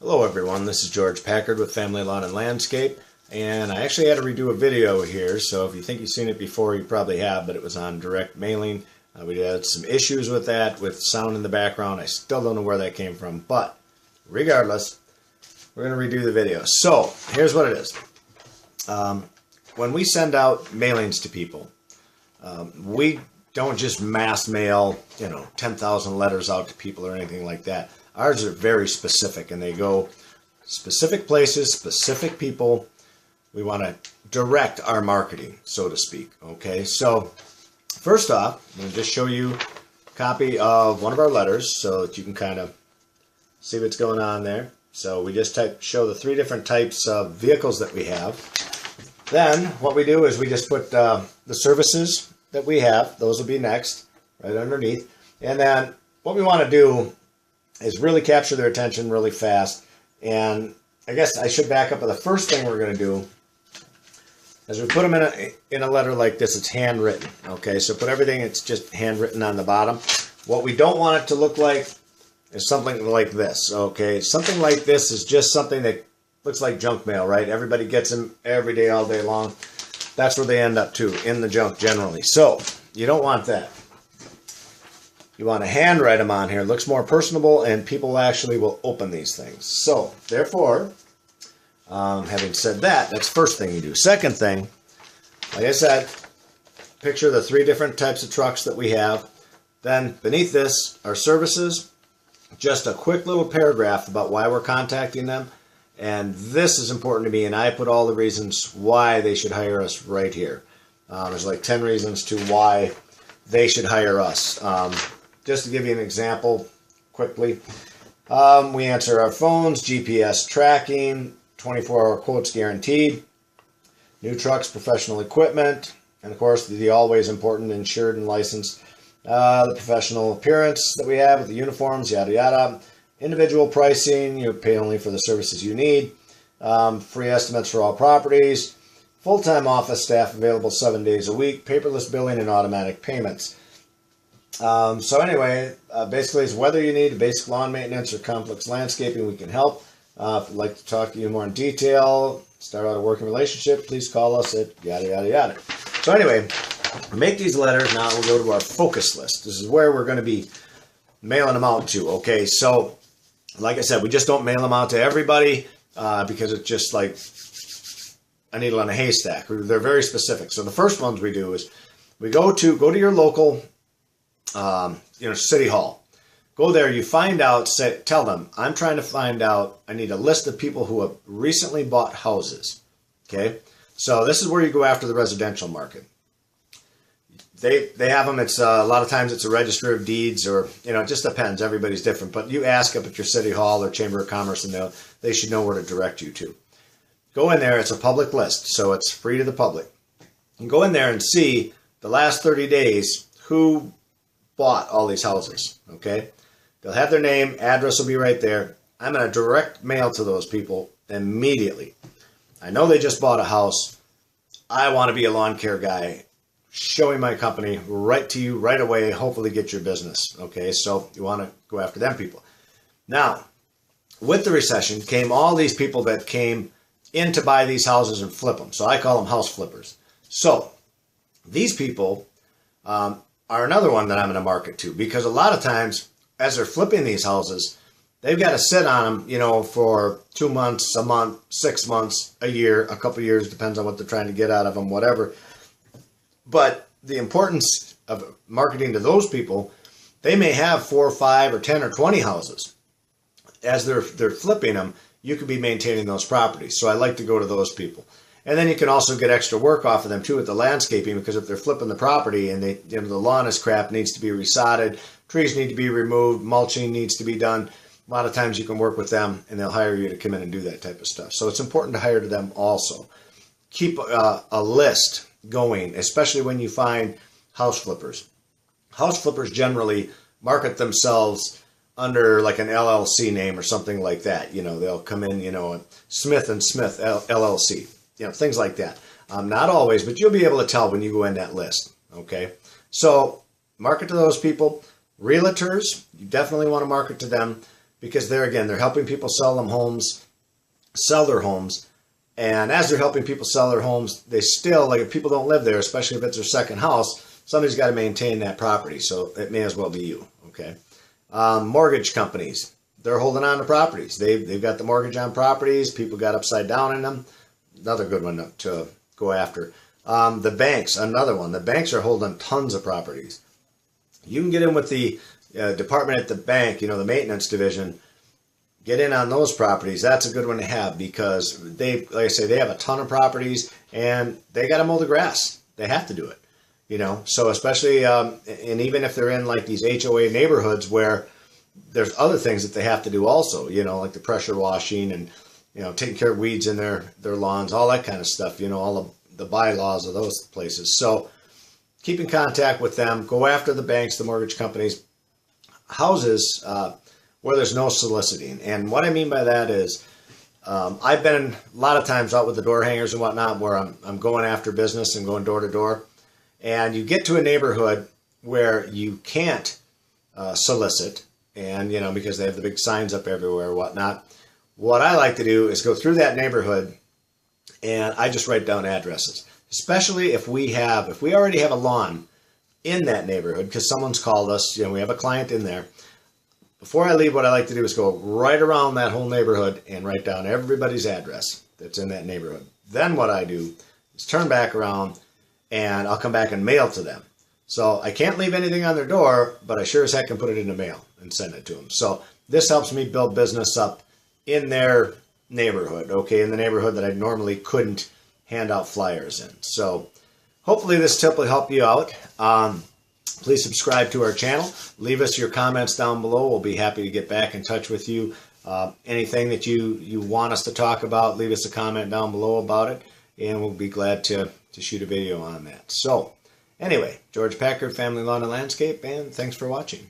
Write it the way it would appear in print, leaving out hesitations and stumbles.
Hello everyone, this is George Packard with Family Lawn and Landscape, and I actually had to redo a video here, so if you think you've seen it before, you probably have, but it was on direct mailing. We had some issues with that, with sound in the background. I still don't know where that came from, but regardless, we're going to redo the video. So, here's what it is. When we send out mailings to people, we don't just mass mail, 10,000 letters out to people or anything like that. Ours are very specific, and they go specific places, specific people. We want to direct our marketing, so to speak. Okay, so first off, I'm going to just show you a copy of one of our letters so that you can kind of see what's going on there. So we just show the three different types of vehicles that we have. Then what we do is we just put the services that we have. Those will be next, right underneath. And then what we want to do is really capture their attention really fast. And I guess I should back up. But the first thing we're going to do is we put them in a letter like this. It's handwritten. Okay, so put everything. It's just handwritten on the bottom. What we don't want it to look like is something like this. Okay, something like this is just something that looks like junk mail, right? Everybody gets them every day, all day long. That's where they end up too, in the junk generally. So you don't want that. You want to handwrite them on here. It looks more personable, and people actually will open these things. So, therefore, having said that, that's the first thing you do. Second thing, like I said, picture the three different types of trucks that we have. Then, beneath this are services. Just a quick little paragraph about why we're contacting them. And this is important to me, and I put all the reasons why they should hire us right here. There's like 10 reasons to why they should hire us. Just to give you an example quickly, we answer our phones, GPS tracking, 24-hour quotes guaranteed, new trucks, professional equipment, and of course the always important insured and licensed, the professional appearance that we have with the uniforms, yada yada, individual pricing, you pay only for the services you need, free estimates for all properties, full-time office staff available 7 days a week, paperless billing and automatic payments. So anyway, basically it's whether you need basic lawn maintenance or complex landscaping, we can help. If you'd like to talk to you more in detail, start out a working relationship, please call us at yada yada yada. So anyway, make these letters. Now we'll go to our focus list. This is where we're going to be mailing them out to. Okay, so like I said, we just don't mail them out to everybody because it's just like a needle in a haystack. They're very specific. So the first ones we do is we go to your local city hall. Go there, you find out, tell them, I'm trying to find out, I need a list of people who have recently bought houses. Okay, so this is where you go after the residential market. They have them, it's a lot of times it's a register of deeds, or it just depends, everybody's different, but you ask up at your city hall or chamber of commerce and they should know where to direct you to. Go in there, it's a public list, so it's free to the public. You can go in there and see the last 30 days who bought all these houses. Okay, they'll have their name, address will be right there. I'm going to direct mail to those people immediately. I know they just bought a house. I want to be a lawn care guy, showing my company right to you right away, hopefully get your business. Okay, so you want to go after them people. Now, with the recession came all these people that came in to buy these houses and flip them. So I call them house flippers. So these people are another one that I'm going to market to, because a lot of times as they're flipping these houses, they've got to sit on them, for 2 months, a month, 6 months, a year, a couple of years, depends on what they're trying to get out of them, whatever. But the importance of marketing to those people, they may have 4 or 5 or 10 or 20 houses. As they're flipping them, you could be maintaining those properties. So I like to go to those people. And then you can also get extra work off of them too with the landscaping, because if they're flipping the property and the lawn is crap, needs to be resodded, trees need to be removed, mulching needs to be done, a lot of times you can work with them and they'll hire you to come in and do that type of stuff. So it's important to hire to them also. Keep a list going, especially when you find house flippers. House flippers generally market themselves under like an LLC name or something like that. They'll come in, Smith and Smith LLC. Things like that. Not always, but you'll be able to tell when you go in that list. Okay, so market to those people. Realtors, you definitely want to market to them. because they're helping people sell their homes. And as they're helping people sell their homes, they still, like, if people don't live there, especially if it's their second house, somebody's got to maintain that property. So it may as well be you. Okay. Mortgage companies, they're holding on to properties. They've got the mortgage on properties. People got upside down in them. Another good one to go after. The banks, another one. The banks are holding tons of properties. You can get in with the department at the bank, the maintenance division. Get in on those properties. That's a good one to have, because like I say, they have a ton of properties and they got to mow the grass. They have to do it, So especially, and even if they're in like these HOA neighborhoods where there's other things that they have to do also, like the pressure washing and, taking care of weeds in their lawns, all that kind of stuff, all the bylaws of those places. So keep in contact with them. Go after the banks, the mortgage companies, houses, where there's no soliciting. And what I mean by that is, I've been a lot of times out with the door hangers and whatnot, where I'm going after business and going door to door. And you get to a neighborhood where you can't solicit, and, because they have the big signs up everywhere or whatnot. What I like to do is go through that neighborhood and I just write down addresses, especially if we already have a lawn in that neighborhood because someone's called us, we have a client in there. Before I leave, what I like to do is go right around that whole neighborhood and write down everybody's address that's in that neighborhood. Then what I do is turn back around and I'll come back and mail to them. So I can't leave anything on their door, but I sure as heck can put it in the mail and send it to them. So this helps me build business up in their neighborhood, in the neighborhood that I normally couldn't hand out flyers in. So hopefully this tip will help you out. Please subscribe to our channel. Leave us your comments down below. We'll be happy to get back in touch with you. Anything that you want us to talk about, leave us a comment down below about it, and we'll be glad to shoot a video on that. So anyway, George Packard, Family Lawn and Landscape, and thanks for watching.